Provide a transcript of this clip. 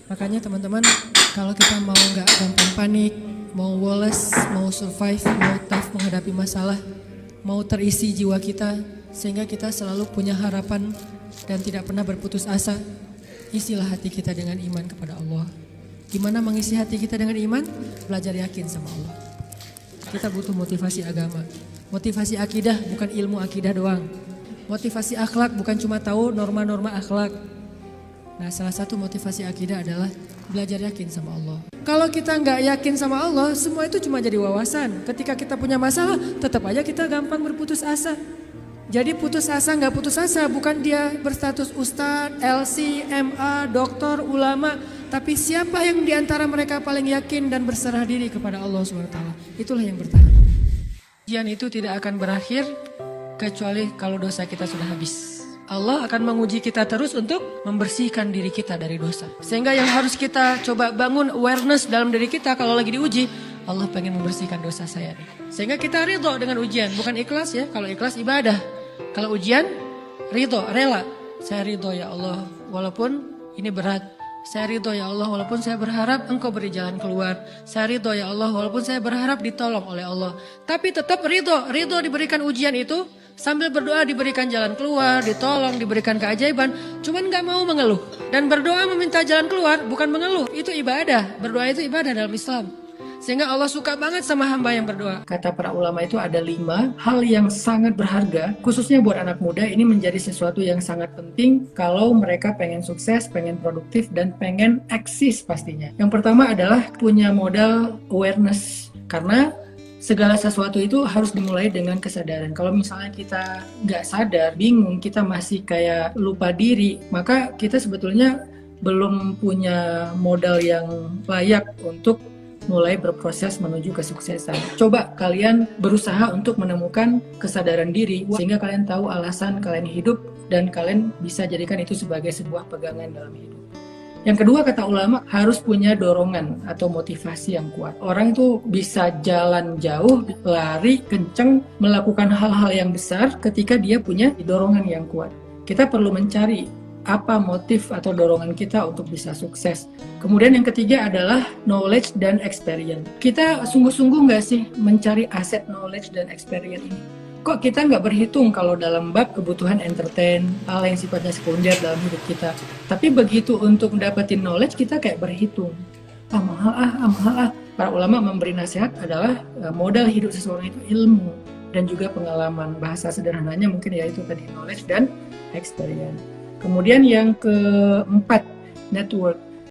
Makanya teman-teman, kalau kita mau nggak gampang panik, mau woles, mau survive, mau tough menghadapi masalah, mau terisi jiwa kita, sehingga kita selalu punya harapan dan tidak pernah berputus asa, isilah hati kita dengan iman kepada Allah. Gimana mengisi hati kita dengan iman? Belajar yakin sama Allah. Kita butuh motivasi agama. Motivasi akidah bukan ilmu akidah doang. Motivasi akhlak bukan cuma tahu norma-norma akhlak. Nah, salah satu motivasi akidah adalah belajar yakin sama Allah. Kalau kita nggak yakin sama Allah, semua itu cuma jadi wawasan. Ketika kita punya masalah, tetap aja kita gampang berputus asa. Jadi putus asa nggak putus asa, bukan dia berstatus ustadz, LC, MA, doktor, ulama. Tapi siapa yang diantara mereka paling yakin dan berserah diri kepada Allah SWT. Itulah yang bertahan. Ujian itu tidak akan berakhir kecuali kalau dosa kita sudah habis. Allah akan menguji kita terus untuk membersihkan diri kita dari dosa. Sehingga yang harus kita coba bangun awareness dalam diri kita kalau lagi diuji, Allah pengen membersihkan dosa saya nih. Sehingga kita ridho dengan ujian, bukan ikhlas ya. Kalau ikhlas ibadah, kalau ujian ridho, rela. Saya ridho ya Allah walaupun ini berat. Saya ridho ya Allah walaupun saya berharap Engkau beri jalan keluar. Saya ridho ya Allah walaupun saya berharap ditolong oleh Allah. Tapi tetap ridho diberikan ujian itu. Sambil berdoa diberikan jalan keluar, ditolong, diberikan keajaiban. Cuman gak mau mengeluh. Dan berdoa meminta jalan keluar bukan mengeluh. Itu ibadah. Berdoa itu ibadah dalam Islam. Sehingga Allah suka banget sama hamba yang berdoa. Kata para ulama itu ada 5 hal yang sangat berharga. Khususnya buat anak muda ini menjadi sesuatu yang sangat penting. Kalau mereka pengen sukses, pengen produktif, dan pengen eksis pastinya. Yang pertama adalah punya modal awareness. Karena segala sesuatu itu harus dimulai dengan kesadaran. Kalau misalnya kita nggak sadar, bingung, kita masih kayak lupa diri, maka kita sebetulnya belum punya modal yang layak untuk mulai berproses menuju kesuksesan. Coba kalian berusaha untuk menemukan kesadaran diri, sehingga kalian tahu alasan kalian hidup dan kalian bisa jadikan itu sebagai sebuah pegangan dalam hidup. Yang kedua, kata ulama, harus punya dorongan atau motivasi yang kuat. Orang itu bisa jalan jauh, lari, kenceng, melakukan hal-hal yang besar ketika dia punya dorongan yang kuat. Kita perlu mencari apa motif atau dorongan kita untuk bisa sukses. Kemudian yang ketiga adalah knowledge dan experience. Kita sungguh-sungguh nggak sih mencari aset knowledge dan experience ini? Kok kita nggak berhitung kalau dalam bab kebutuhan entertain, hal yang sifatnya sekunder dalam hidup kita. Tapi begitu untuk dapetin knowledge, kita kayak berhitung. Mahal. Para ulama memberi nasihat adalah modal hidup seseorang itu ilmu dan juga pengalaman. Bahasa sederhananya mungkin yaitu tadi knowledge dan experience. Kemudian yang keempat, network.